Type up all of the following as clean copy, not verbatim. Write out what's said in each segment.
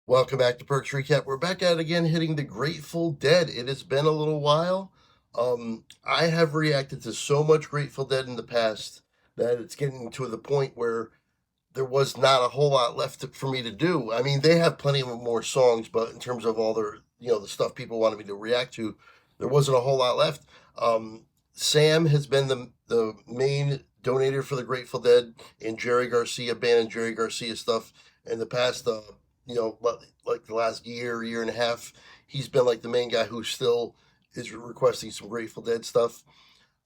Welcome back to Perks Recap. We're back at it again, hitting the Grateful Dead. It has been a little while. I have reacted to so much Grateful Dead in the past that it's getting to the point where there was not a whole lot left for me to do. I mean, they have plenty of more songs, but in terms of all their, the stuff people wanted me to react to, there wasn't a whole lot left. Sam has been the main donator for the Grateful Dead and Jerry Garcia band and Jerry Garcia stuff in the past. Like the last year and a half, he's been like the main guy who still is requesting some Grateful Dead stuff.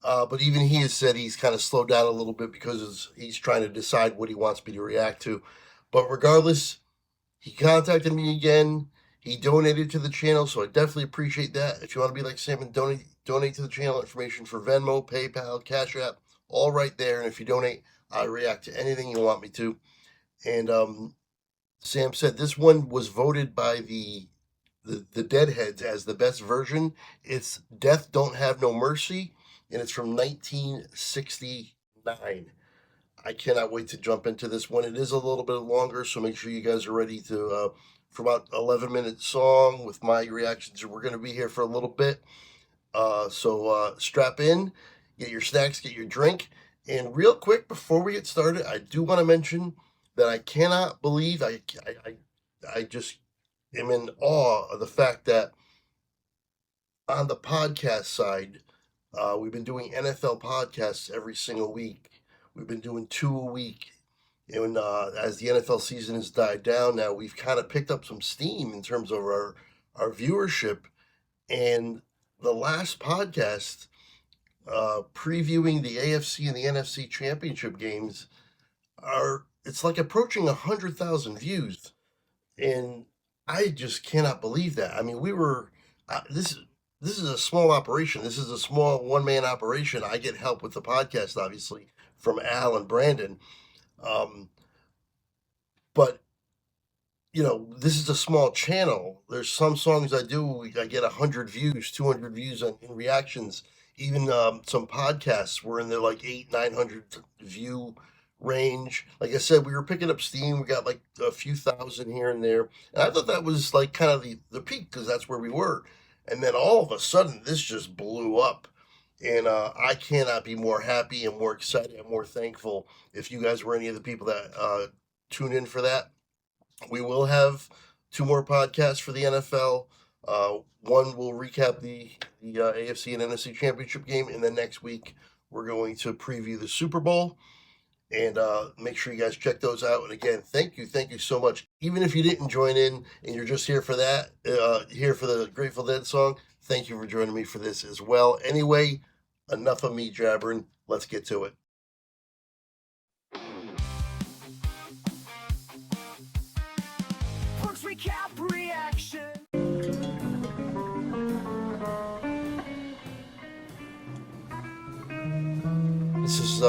But even he has said he's kind of slowed down a little bit because he's trying to decide what he wants me to react to. But regardless, he contacted me again. He donated to the channel, so I definitely appreciate that. If you want to be like Sam and donate to the channel, information for Venmo, PayPal, Cash App, all right there. And if you donate, I react to anything you want me to. And Sam said this one was voted by the Deadheads as the best version. It's Death Don't Have No Mercy, and it's from 1969. I cannot wait to jump into this one. It is a little bit longer, so make sure you guys are ready to for about 11-minute song with my reactions. We're going to be here for a little bit, so strap in, get your snacks, get your drink, and real quick before we get started, I do want to mention that I cannot believe I just am in awe of the fact that on the podcast side, we've been doing NFL podcasts every single week. We've been doing 2 a week. And as the NFL season has died down now, we've kind of picked up some steam in terms of our viewership. And the last podcast, previewing the AFC and the NFC championship games, it's like approaching 100,000 views. And I just cannot believe that. I mean, we were this is a small operation. This is a small one-man operation. I get help with the podcast, obviously, from Al and Brandon. But this is a small channel. There's some songs I do, I get 100 views, 200 views in reactions. Even some podcasts were in the like 900 view range. Like I said, we were picking up steam. We got like a few thousand here and there. And I thought that was like kind of the peak because that's where we were. And then all of a sudden, this just blew up. And I cannot be more happy and more excited and more thankful if you guys were any of the people that tune in for that. We will have 2 more podcasts for the NFL. One will recap the AFC and NFC championship game, and then next week we're going to preview the Super Bowl. And make sure you guys check those out. And again, thank you so much. Even if you didn't join in and you're just here for that, here for the Grateful Dead song, thank you for joining me for this as well. Anyway, enough of me jabbering. Let's get to it. Perks Recap Reaction. This is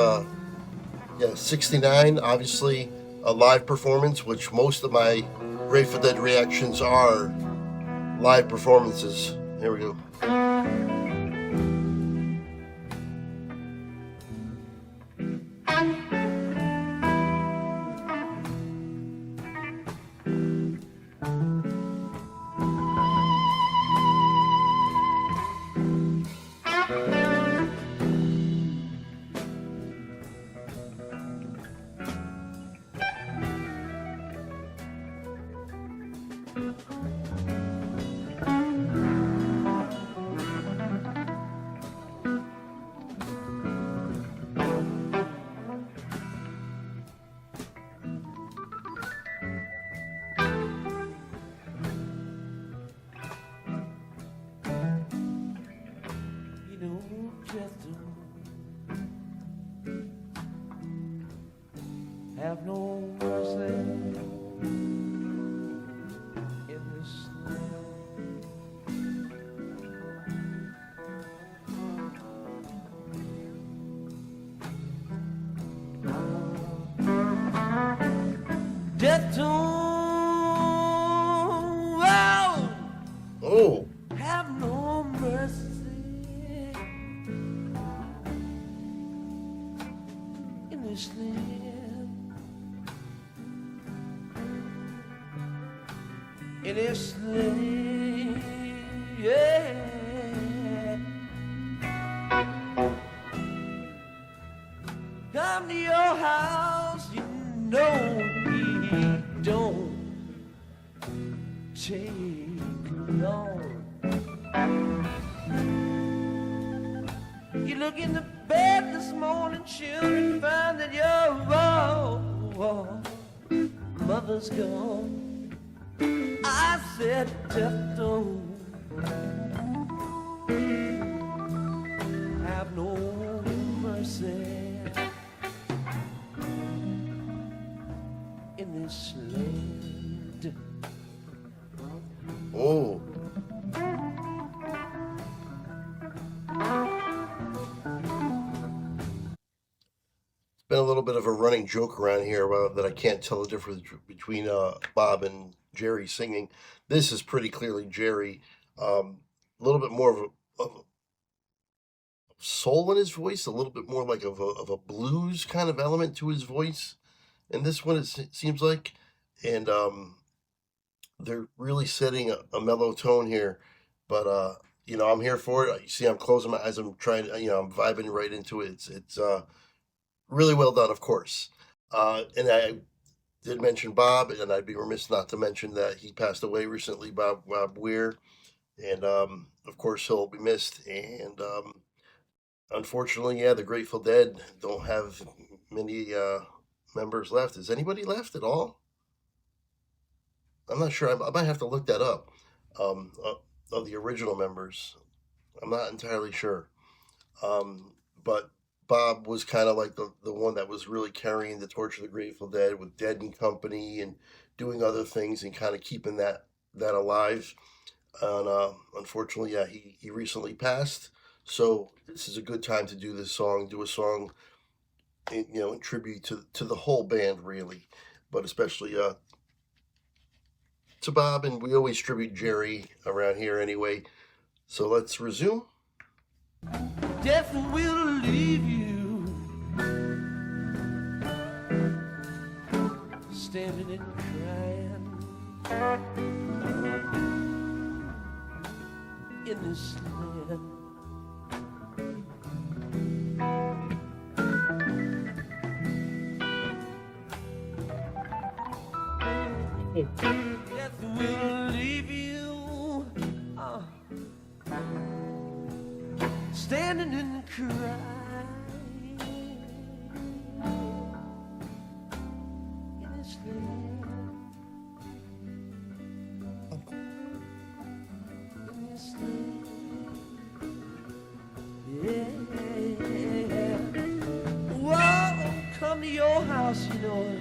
69, obviously a live performance, which most of my Grateful Dead reactions are live performances. Here we go. Have no mercy in this land. Death don't have no mercy in this land. in his sleigh. Yeah. Come to your house, you know he don't take long. You look in the bed this morning, children, find that your mother's gone. I said, death don't have no mercy in this land. Oh. Been a little bit of a running joke around here that I can't tell the difference between Bob and Jerry singing. This is pretty clearly Jerry. A little bit more of a soul in his voice, a little bit more like of a blues kind of element to his voice. And this one, it seems like, and they're really setting a mellow tone here. But you know, I'm here for it. You see, I'm closing my eyes. I'm trying. You know, I'm vibing right into it. It's really well done, of course. And I did mention Bob, and I'd be remiss not to mention that he passed away recently, Bob Weir, and of course he'll be missed. And unfortunately, yeah, the Grateful Dead don't have many members left. Is anybody left at all? I'm not sure. I might have to look that up. Of the original members, I'm not entirely sure. But Bob was kind of like the one that was really carrying the torch of the Grateful Dead with Dead and Company and doing other things and kind of keeping that alive. And unfortunately, yeah, he recently passed. So this is a good time to do this song. Do a song, in, you know, in tribute to the whole band, really, but especially to Bob. And we always tribute Jerry around here anyway. So let's resume. Death will leave you standing and crying in this land. Death will leave you standing and crying in this land. In this land. Yeah. Whoa, come to your house, you know it.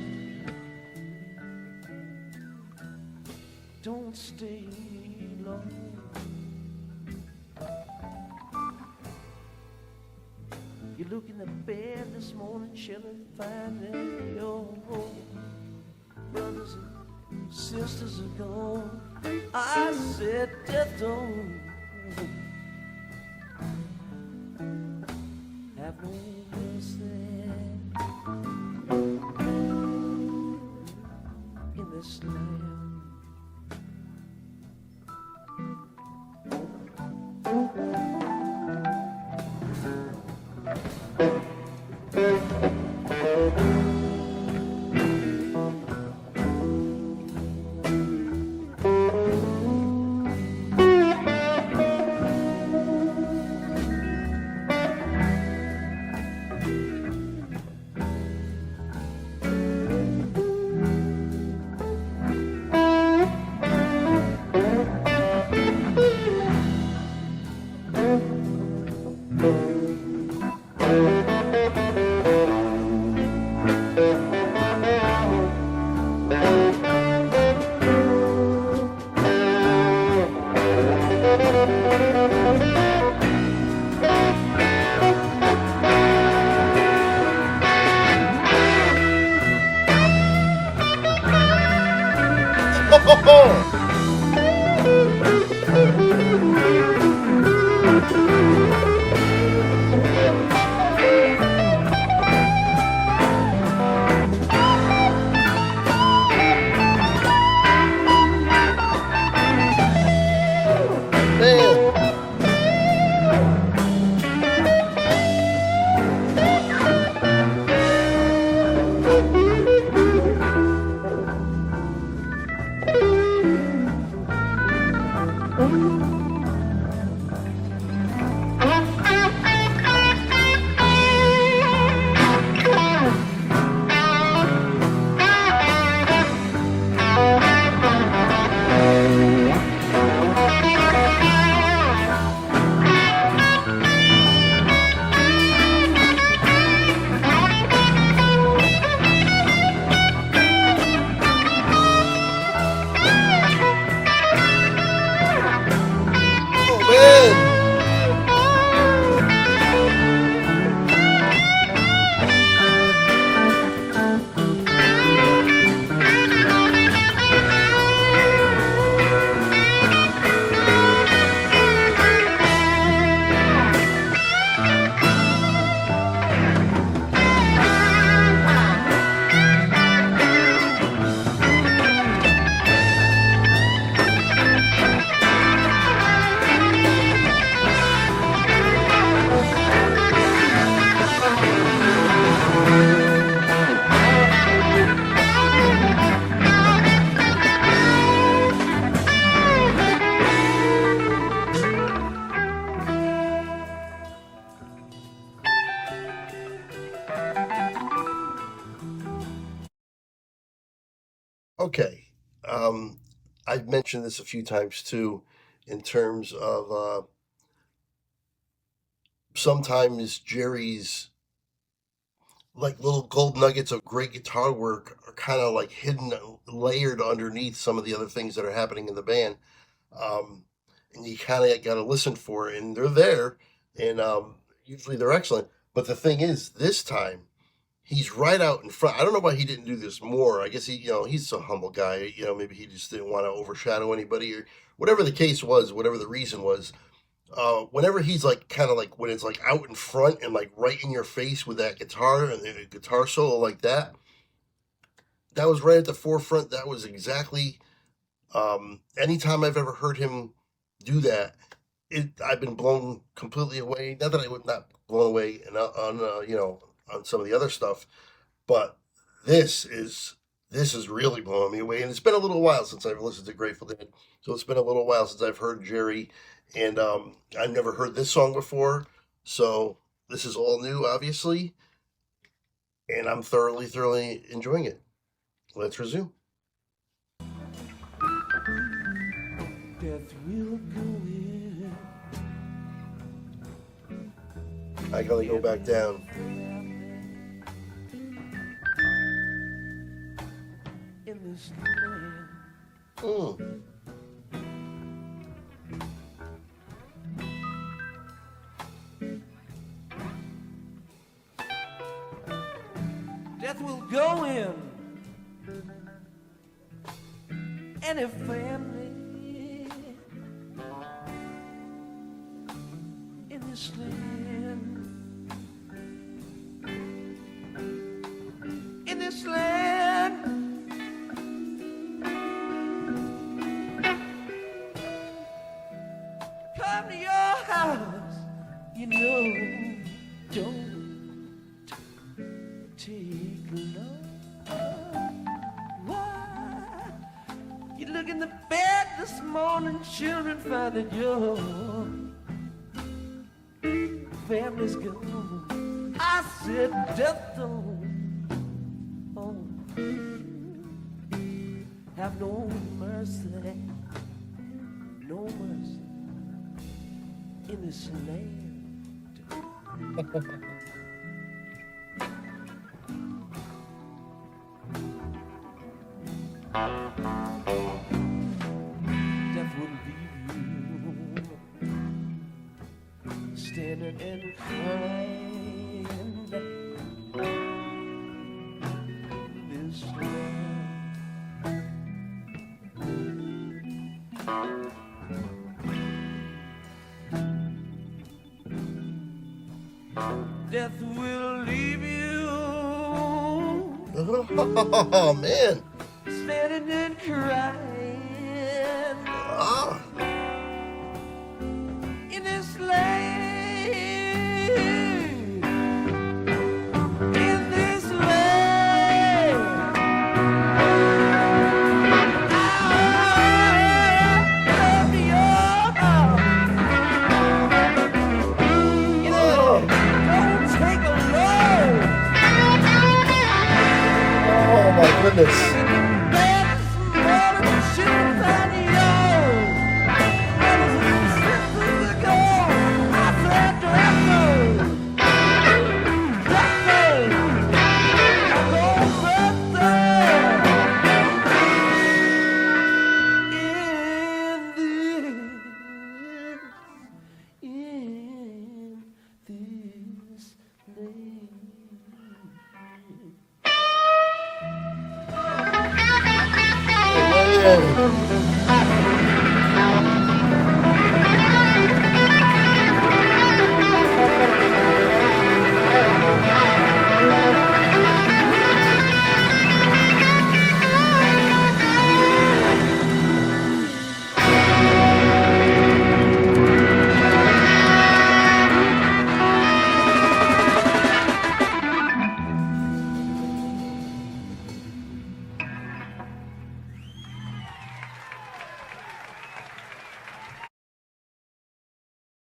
Don't stay long. You look in the bed this morning, chilling, finding your brothers and sisters are gone. I said, death don't have no mercy in this land. Okay. Um, I've mentioned this a few times too, in terms of sometimes Jerry's like little gold nuggets of great guitar work are kind of like hidden, layered underneath some of the other things that are happening in the band. Um, and you kind of got to listen for it, and they're there, and usually they're excellent. But the thing is, this time he's right out in front. I don't know why he didn't do this more. I guess he's a humble guy. Maybe he just didn't want to overshadow anybody or whatever the case was, whatever the reason was. Whenever he's like kind of like when it's like out in front and like right in your face with that guitar and a guitar solo like that, that was right at the forefront. That was exactly anytime I've ever heard him do that, I've been blown completely away. Not that I would not blown away on on some of the other stuff, but this is this is really blowing me away. And it's been a little while since I've listened to Grateful Dead, so it's been a little while since I've heard Jerry, and I've never heard this song before, so this is all new, obviously, and I'm thoroughly enjoying it. Let's resume. Death will go in. I gotta go back down. In this land. Mm. Death will go in. Any family in this land. In this land. Come to your house, don't take long. Why? You look in the bed this morning, children find that your family's gone. I said death don't have no mercy, no mercy in this land. Death will leave you standing and crying. This land. Death will leave you Oh man. standing and crying Ah. in this land, in this land. I'll be your house. You know, don't take a load. Oh my goodness.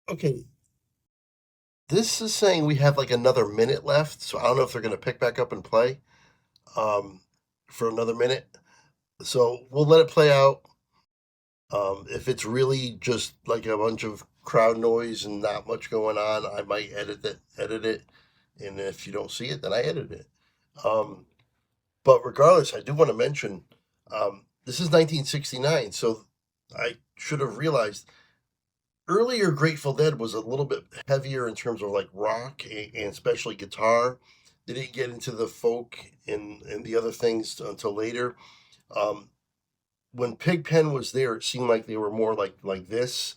Okay, this is saying we have like another minute left, so I don't know if they're going to pick back up and play for another minute. So we'll let it play out. If it's really just like a bunch of crowd noise and not much going on, I might edit it. And if you don't see it, then I edit it. Um, but regardless, I do want to mention this is 1969, so I should have realized earlier Grateful Dead was a little bit heavier in terms of like rock and especially guitar. They didn't get into the folk and the other things until later. Um, when Pigpen was there, it seemed like they were more like this.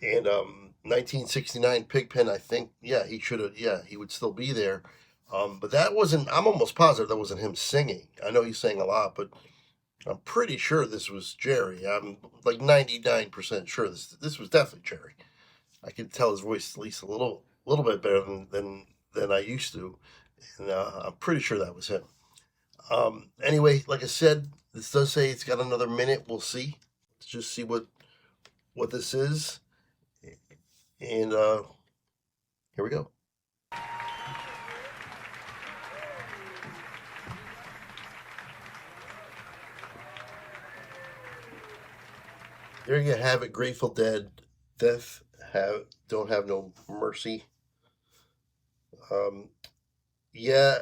And 1969 Pigpen, I think, yeah, he should have, yeah, he would still be there. But that wasn't. I'm almost positive that wasn't him singing. I know he sang a lot, but I'm pretty sure this was Jerry. I'm like 99% sure this was definitely Jerry. I could tell his voice at least a little bit better than I used to, and I'm pretty sure that was him. Anyway, like I said, this does say it's got another minute. We'll see. Let's just see what this is, and here we go. There you have it, Grateful Dead. Death have don't have no mercy. Um, yeah,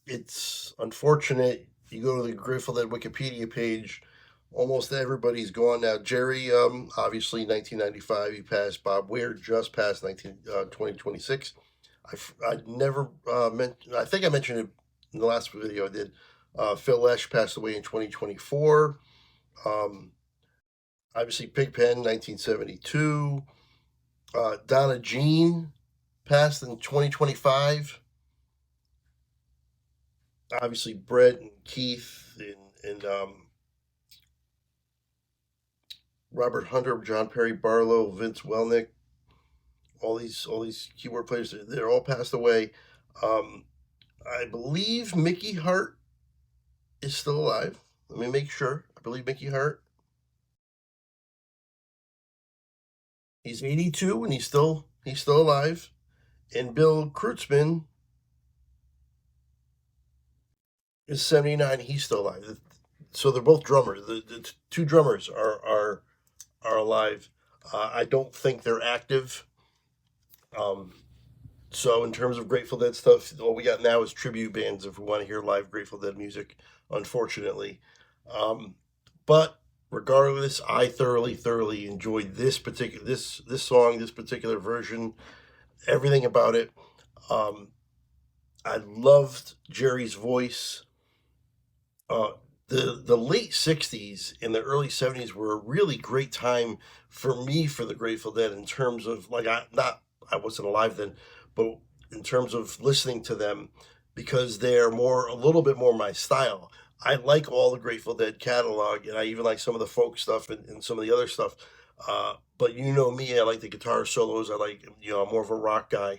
it's unfortunate. You go to the Grateful Dead Wikipedia page, almost everybody's gone now. Jerry, obviously 1995, he passed. Bob Weir just passed 2026. I never meant. I think I mentioned it in the last video I did. Phil Lesh passed away in 2024. Um, obviously, Pigpen 1972. Donna Jean passed in 2025. Obviously, Brett and Keith and Robert Hunter, John Perry Barlow, Vince Welnick, all these keyboard players, they're all passed away. I believe Mickey Hart is still alive. Let me make sure. I believe Mickey Hart. He's 82 and he's still alive. And Bill Kreutzmann is 79. He's still alive. So they're both drummers. The two drummers are alive. I don't think they're active. Um, so in terms of Grateful Dead stuff, all we got now is tribute bands if we want to hear live Grateful Dead music. Unfortunately, but regardless, I thoroughly enjoyed this song, this particular version, everything about it. I loved Jerry's voice. Uh, the late '60s and the early '70s were a really great time for me for the Grateful Dead in terms of like I wasn't alive then, but in terms of listening to them because they're a little bit more my style. I like all the Grateful Dead catalog, and I even like some of the folk stuff and some of the other stuff. But you know me, I like the guitar solos. I like, I'm more of a rock guy,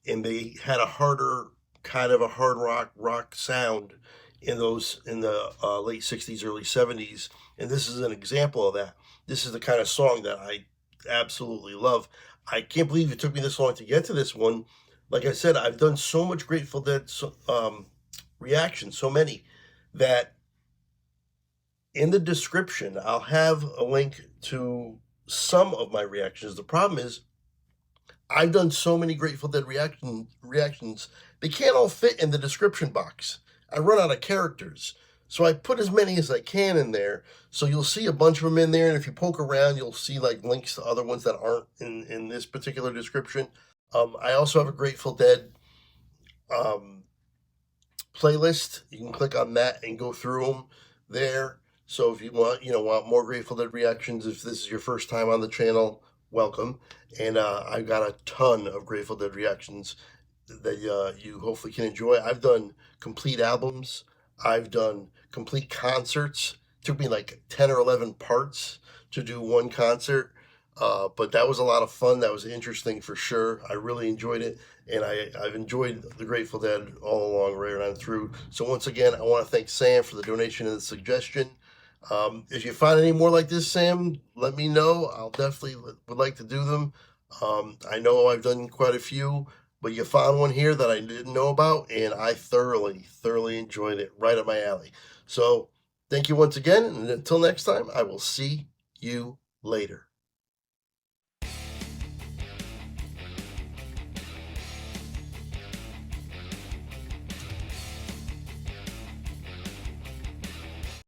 and they had a harder kind of a hard rock sound in the late '60s, early '70s, and this is an example of that. This is the kind of song that I absolutely love. I can't believe it took me this long to get to this one. Like I said, I've done so much Grateful Dead reactions, so many, that in the description I'll have a link to some of my reactions. The problem is I've done so many Grateful Dead reactions, they can't all fit in the description box. I run out of characters. So I put as many as I can in there. So you'll see a bunch of them in there. And if you poke around, you'll see like links to other ones that aren't in this particular description. I also have a Grateful Dead um, playlist. You can click on that and go through them there. So if you want more Grateful Dead reactions, if this is your first time on the channel, welcome. And I've got a ton of Grateful Dead reactions that you hopefully can enjoy. I've done complete albums. I've done complete concerts. It took me like 10 or 11 parts to do one concert. But that was a lot of fun. That was interesting for sure. I really enjoyed it. And I've enjoyed the Grateful Dead all along, right on through. So once again, I want to thank Sam for the donation and the suggestion. If you find any more like this, Sam, let me know. I'll definitely would like to do them. I know I've done quite a few, but you found one here that I didn't know about, and I thoroughly enjoyed it. Right up my alley. So Thank you once again, and until next time, I will see you later.